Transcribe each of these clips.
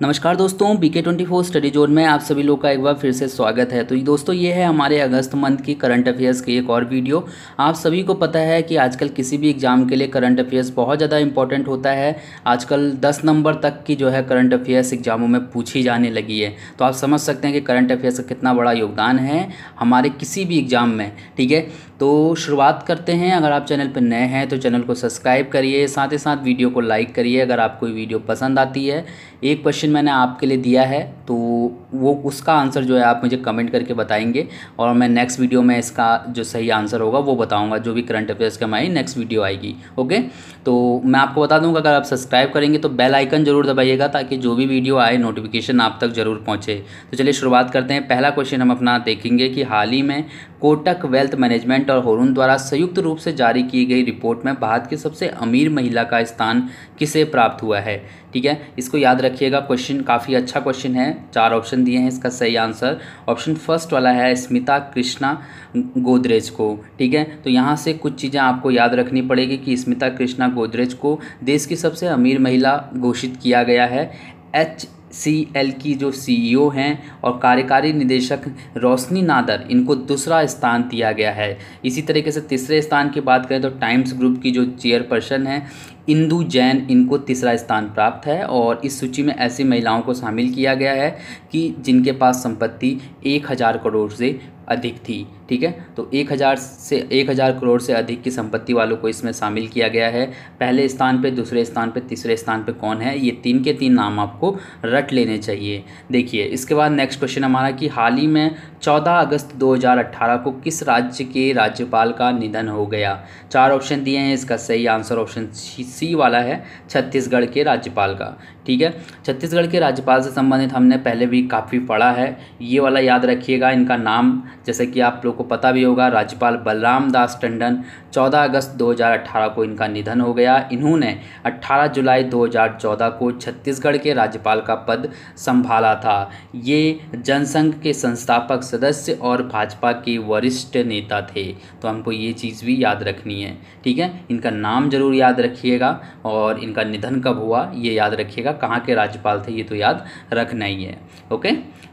नमस्कार दोस्तों, BK24 study zone में आप सभी लोग का एक बार फिर से स्वागत है। तो ये दोस्तों, ये है हमारे अगस्त मंथ की करंट अफेयर्स की एक और वीडियो। आप सभी को पता है कि आजकल किसी भी एग्ज़ाम के लिए करंट अफेयर्स बहुत ज़्यादा इंपॉर्टेंट होता है। आजकल 10 नंबर तक की जो है करंट अफेयर्स एग्ज़ामों में पूछी जाने लगी है। तो आप समझ सकते हैं कि करंट अफेयर्स का कितना बड़ा योगदान है हमारे किसी भी एग्ज़ाम में। ठीक है, तो शुरुआत करते हैं। अगर आप चैनल पर नए हैं तो चैनल को सब्सक्राइब करिए, साथ ही साथ वीडियो को लाइक करिए अगर आपको वीडियो पसंद आती है। एक क्वेश्चन मैंने आपके लिए दिया है, तो वो उसका आंसर जो है आप मुझे कमेंट करके बताएंगे और मैं नेक्स्ट वीडियो में इसका जो सही आंसर होगा वो बताऊंगा। जो भी करंट अफेयर्स की हमारी नेक्स्ट वीडियो आएगी। ओके, तो मैं आपको बता दूंगा, अगर आप सब्सक्राइब करेंगे तो बेल आइकन जरूर दबाइएगा ताकि जो भी वीडियो आए नोटिफिकेशन आप तक ज़रूर पहुँचे। तो चलिए शुरुआत करते हैं। पहला क्वेश्चन हम अपना देखेंगे कि हाल ही में कोटक वेल्थ मैनेजमेंट और हुरुन द्वारा संयुक्त रूप से जारी की गई रिपोर्ट में भारत की सबसे अमीर महिला का स्थान किसे प्राप्त हुआ है। ठीक है, इसको याद रखिएगा। क्वेश्चन काफ़ी अच्छा क्वेश्चन है। 4 ऑप्शन दिए हैं, इसका सही आंसर ऑप्शन फर्स्ट वाला है, स्मिता कृष्णा गोदरेज को। ठीक है, तो यहाँ से कुछ चीज़ें आपको याद रखनी पड़ेगी कि स्मिता कृष्णा गोदरेज को देश की सबसे अमीर महिला घोषित किया गया है। HCL की जो CEO हैं और कार्यकारी निदेशक रोशनी नादर, इनको दूसरा स्थान दिया गया है। इसी तरीके से तीसरे स्थान की बात करें तो टाइम्स ग्रुप की जो चेयरपर्सन है इंदु जैन, इनको तीसरा स्थान प्राप्त है। और इस सूची में ऐसी महिलाओं को शामिल किया गया है कि जिनके पास संपत्ति 1000 करोड़ से अधिक थी। ठीक है, तो 1000 करोड़ से अधिक की संपत्ति वालों को इसमें शामिल किया गया है। पहले स्थान पे, दूसरे स्थान पे, तीसरे स्थान पे कौन है, ये 3 के 3 नाम आपको रट लेने चाहिए। देखिए, इसके बाद नेक्स्ट क्वेश्चन हमारा कि हाल ही में 14 अगस्त 2018 को किस राज्य के राज्यपाल का निधन हो गया। 4 ऑप्शन दिए हैं, इसका सही आंसर ऑप्शन सी वाला है, छत्तीसगढ़ के राज्यपाल का। ठीक है, छत्तीसगढ़ के राज्यपाल से संबंधित हमने पहले भी काफ़ी पढ़ा है, ये वाला याद रखिएगा। इनका नाम जैसे कि आप लोग को पता भी होगा, राज्यपाल बलराम दास टंडन। 14 अगस्त 2018 को इनका निधन हो गया। इन्होंने 18 जुलाई 2014 को छत्तीसगढ़ के राज्यपाल का पद संभाला था। ये जनसंघ के संस्थापक सदस्य और भाजपा के वरिष्ठ नेता थे। तो हमको ये चीज़ भी याद रखनी है। ठीक है, इनका नाम जरूर याद रखिएगा और इनका निधन कब हुआ ये याद रखिएगा। कहाँ के राज्यपाल थे ये तो याद रखना ही है। ओके,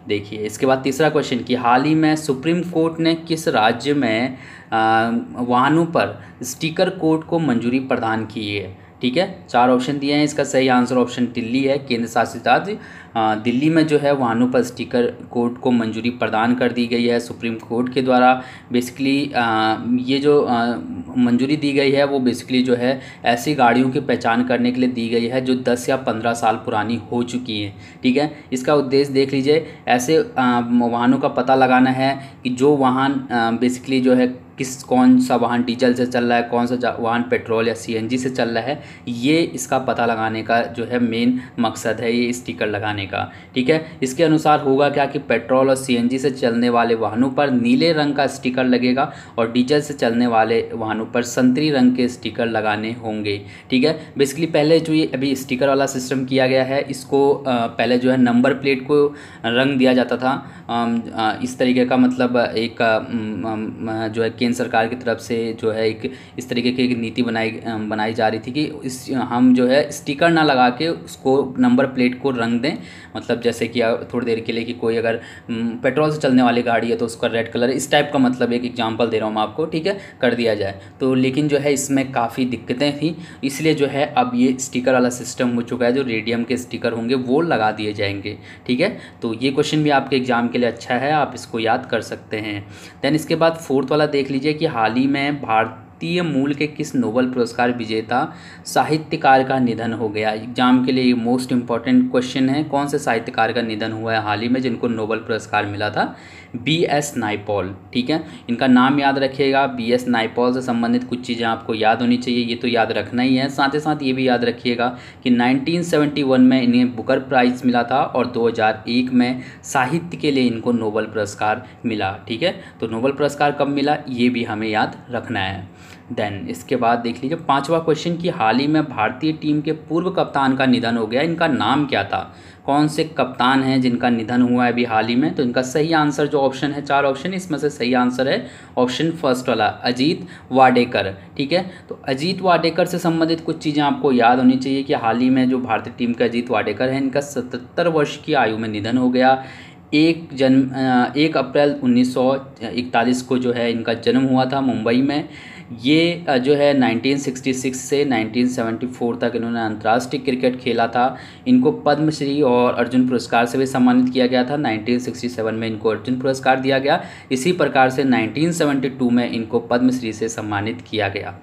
देखिए इसके बाद तीसरा क्वेश्चन कि हाल ही में सुप्रीम कोर्ट ने किस राज्य में वाहनों पर स्टिकर कोड को मंजूरी प्रदान की है। ठीक है, 4 ऑप्शन दिए हैं, इसका सही आंसर ऑप्शन दिल्ली है, केंद्र शासित राज्य दिल्ली में जो है वाहनों पर स्टिकर कोड को मंजूरी प्रदान कर दी गई है सुप्रीम कोर्ट के द्वारा। बेसिकली ये जो मंजूरी दी गई है वो बेसिकली जो है ऐसी गाड़ियों की पहचान करने के लिए दी गई है जो 10 या 15 साल पुरानी हो चुकी हैं। ठीक है, इसका उद्देश्य देख लीजिए, ऐसे वाहनों का पता लगाना है कि जो वाहन बेसिकली जो है कौन सा वाहन डीजल से चल रहा है, कौन सा वाहन पेट्रोल या CNG से चल रहा है, ये इसका पता लगाने का जो है मेन मकसद है ये स्टिकर लगाने का। ठीक है, इसके अनुसार होगा क्या कि पेट्रोल और CNG से चलने वाले वाहनों पर नीले रंग का स्टिकर लगेगा और डीजल से चलने वाले वाहनों पर संतरी रंग के स्टिकर लगाने होंगे। ठीक है, बेसिकली पहले जो ये अभी स्टिकर वाला सिस्टम किया गया है, इसको पहले जो है नंबर प्लेट को रंग दिया जाता था। इस तरीके का मतलब एक जो है केंद्र सरकार की तरफ से जो है एक इस तरीके की एक नीति बनाई जा रही थी कि हम जो है स्टिकर ना लगा के उसको नंबर प्लेट को रंग दें। मतलब जैसे कि थोड़ी देर के लिए कि कोई अगर पेट्रोल से चलने वाली गाड़ी है तो उसका रेड कलर, इस टाइप का मतलब एक एग्जांपल दे रहा हूँ मैं आपको। ठीक है, कर दिया जाए तो, लेकिन जो है इसमें काफ़ी दिक्कतें थी, इसलिए जो है अब ये स्टिकर वाला सिस्टम हो चुका है। जो रेडियम के स्टिकर होंगे वो लगा दिए जाएंगे। ठीक है, तो ये क्वेश्चन भी आपके एग्जाम के लिए अच्छा है, आप इसको याद कर सकते हैं। देन इसके बाद 4th वाला देख लीजिए कि हाल ही में भारतीय मूल के किस नोबेल पुरस्कार विजेता साहित्यकार का निधन हो गया। एग्जाम के लिए ये मोस्ट इंपॉर्टेंट क्वेश्चन है, कौन से साहित्यकार का निधन हुआ है हाल ही में जिनको नोबेल पुरस्कार मिला था। BS नाइपॉल। ठीक है, इनका नाम याद रखिएगा। BS नाइपॉल से संबंधित कुछ चीज़ें आपको याद होनी चाहिए, ये तो याद रखना ही है। साथ ही साथ ये भी याद रखिएगा कि 1971 में इन्हें बुकर प्राइज़ मिला था और 2001 में साहित्य के लिए इनको नोबेल पुरस्कार मिला। ठीक है, तो नोबेल पुरस्कार कब मिला ये भी हमें याद रखना है। देन इसके बाद देख लीजिए 5वां क्वेश्चन कि हाल ही में भारतीय टीम के पूर्व कप्तान का निधन हो गया, इनका नाम क्या था। कौन से कप्तान हैं जिनका निधन हुआ है अभी हाल ही में? तो इनका सही आंसर जो ऑप्शन है, 4 ऑप्शन, इसमें से सही आंसर है ऑप्शन फर्स्ट वाला, अजीत वाडेकर। ठीक है, तो अजीत वाडेकर से संबंधित कुछ चीज़ें आपको याद होनी चाहिए कि हाल ही में जो भारतीय टीम के अजीत वाडेकर हैं, इनका 77 वर्ष की आयु में निधन हो गया। 1 अप्रैल 1941 को जो है इनका जन्म हुआ था मुंबई में। ये जो है 1966 से 1974 तक इन्होंने अंतर्राष्ट्रीय क्रिकेट खेला था। इनको पद्मश्री और अर्जुन पुरस्कार से भी सम्मानित किया गया था। 1967 में इनको अर्जुन पुरस्कार दिया गया। इसी प्रकार से 1972 में इनको पद्मश्री से सम्मानित किया गया।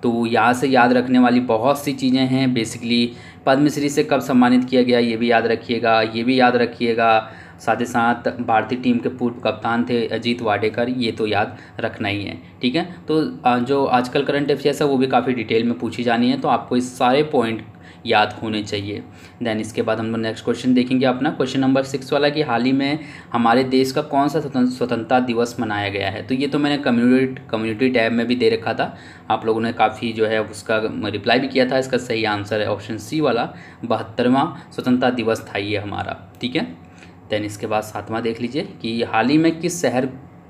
तो यहाँ से याद रखने वाली बहुत सी चीज़ें हैं। बेसिकली पद्मश्री से कब सम्मानित किया गया ये भी याद रखिएगा, ये भी याद रखिएगा। साथ ही साथ भारतीय टीम के पूर्व कप्तान थे अजीत वाडेकर, ये तो याद रखना ही है। ठीक है, तो जो आजकल करंट अफेयर्स है वो भी काफ़ी डिटेल में पूछी जानी है, तो आपको इस सारे पॉइंट याद होने चाहिए। देन इसके बाद हम लोग नेक्स्ट क्वेश्चन देखेंगे अपना, क्वेश्चन नंबर 6 वाला कि हाल ही में हमारे देश का कौन सा स्वतंत्रता दिवस मनाया गया है? तो ये तो मैंने कम्युनिटी टैब में भी दे रखा था, आप लोगों ने काफ़ी जो है उसका रिप्लाई भी किया था। इसका सही आंसर है ऑप्शन सी वाला, 72वां स्वतंत्रता दिवस था ये हमारा। ठीक है, देन इसके बाद 7वां देख लीजिए कि हाल ही में किस शहर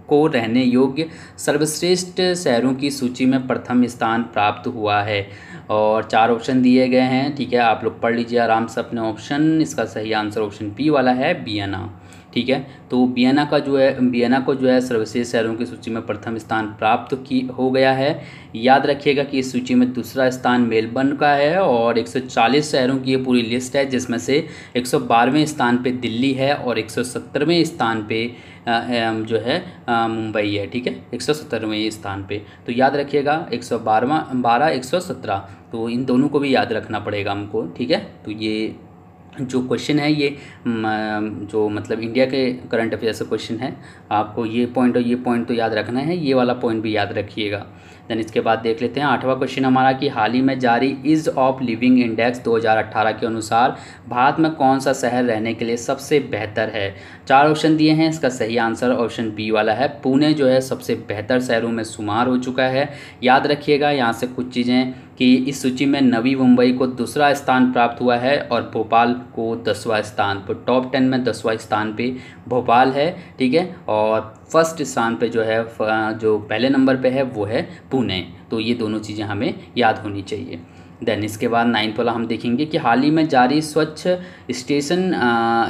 को रहने योग्य सर्वश्रेष्ठ शहरों की सूची में प्रथम स्थान प्राप्त हुआ है? और 4 ऑप्शन दिए गए हैं। ठीक है, आप लोग पढ़ लीजिए आराम से अपने ऑप्शन। इसका सही आंसर ऑप्शन बी वाला है, वियना। ठीक है, तो वियना को जो है सर्वश्रेष्ठ शहरों की सूची में प्रथम स्थान प्राप्त हो गया है। याद रखिएगा कि इस सूची में दूसरा स्थान मेलबर्न का है और 140 शहरों की ये पूरी लिस्ट है, जिसमें से 112वें स्थान पे दिल्ली है और 170वें स्थान पे जो है मुंबई है। ठीक है, 170वें स्थान पे। तो याद रखिएगा 112 117, तो इन दोनों को भी याद रखना पड़ेगा हमको। ठीक है, तो ये जो क्वेश्चन है ये जो मतलब इंडिया के करंट अफेयर्स का क्वेश्चन है, आपको ये पॉइंट और ये पॉइंट तो याद रखना है, ये वाला पॉइंट भी याद रखिएगा। देन इसके बाद देख लेते हैं 8वां क्वेश्चन हमारा कि हाल ही में जारी ईज ऑफ लिविंग इंडेक्स 2018 के अनुसार भारत में कौन सा शहर रहने के लिए सबसे बेहतर है? 4 ऑप्शन दिए हैं, इसका सही आंसर ऑप्शन बी वाला है, पुणे जो है सबसे बेहतर शहरों में शुमार हो चुका है। याद रखिएगा यहाँ से कुछ चीज़ें कि इस सूची में नवी मुंबई को दूसरा स्थान प्राप्त हुआ है और भोपाल को 10वां स्थान, तो टॉप 10 में 10वां स्थान पे भोपाल है। ठीक है, और फर्स्ट स्थान पे जो है जो पहले नंबर पे है वो है पुणे। तो ये दोनों चीज़ें हमें याद होनी चाहिए। देन इसके बाद 9th वाला हम देखेंगे कि हाल ही में जारी स्वच्छ स्टेशन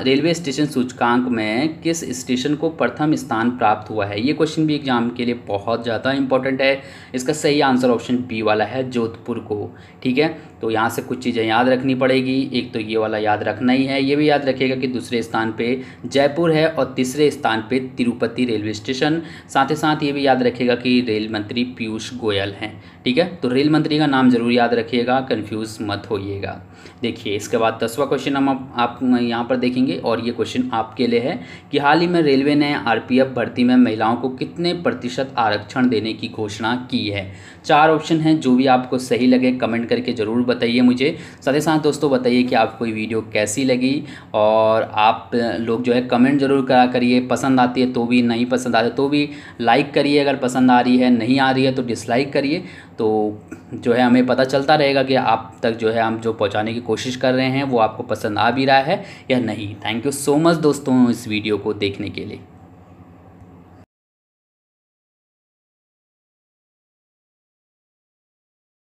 रेलवे स्टेशन सूचकांक में किस स्टेशन को प्रथम स्थान प्राप्त हुआ है? ये क्वेश्चन भी एग्जाम के लिए बहुत ज़्यादा इंपॉर्टेंट है। इसका सही आंसर ऑप्शन बी वाला है, जोधपुर को। ठीक है, तो यहाँ से कुछ चीज़ें याद रखनी पड़ेगी। एक तो ये वाला याद रखना ही है, ये भी याद रखिएगा कि दूसरे स्थान पे जयपुर है और तीसरे स्थान पे तिरुपति रेलवे स्टेशन। साथ ही साथ ये भी याद रखिएगा कि रेल मंत्री पीयूष गोयल हैं। ठीक है, तो रेल मंत्री का नाम जरूर याद रखिएगा, कंफ्यूज मत होइएगा। देखिए इसके बाद 10वां क्वेश्चन हम आप यहाँ पर देखेंगे और ये क्वेश्चन आपके लिए है कि हाल ही में रेलवे ने आरपीएफ भर्ती में महिलाओं को कितने प्रतिशत आरक्षण देने की घोषणा की है? 4 ऑप्शन हैं, जो भी आपको सही लगे कमेंट करके ज़रूर बताइए मुझे। साथ ही साथ दोस्तों बताइए कि आपको ये वीडियो कैसी लगी और आप लोग जो है कमेंट ज़रूर करा करिए। पसंद आती है तो भी, नहीं पसंद आती तो भी लाइक करिए, अगर पसंद आ रही है, नहीं आ रही है तो डिसलाइक करिए। तो जो है हमें पता चलता रहेगा कि आप तक जो है हम जो पहुंचाने की कोशिश कर रहे हैं वो आपको पसंद आ भी रहा है या नहीं। थैंक यू सो मच दोस्तों इस वीडियो को देखने के लिए।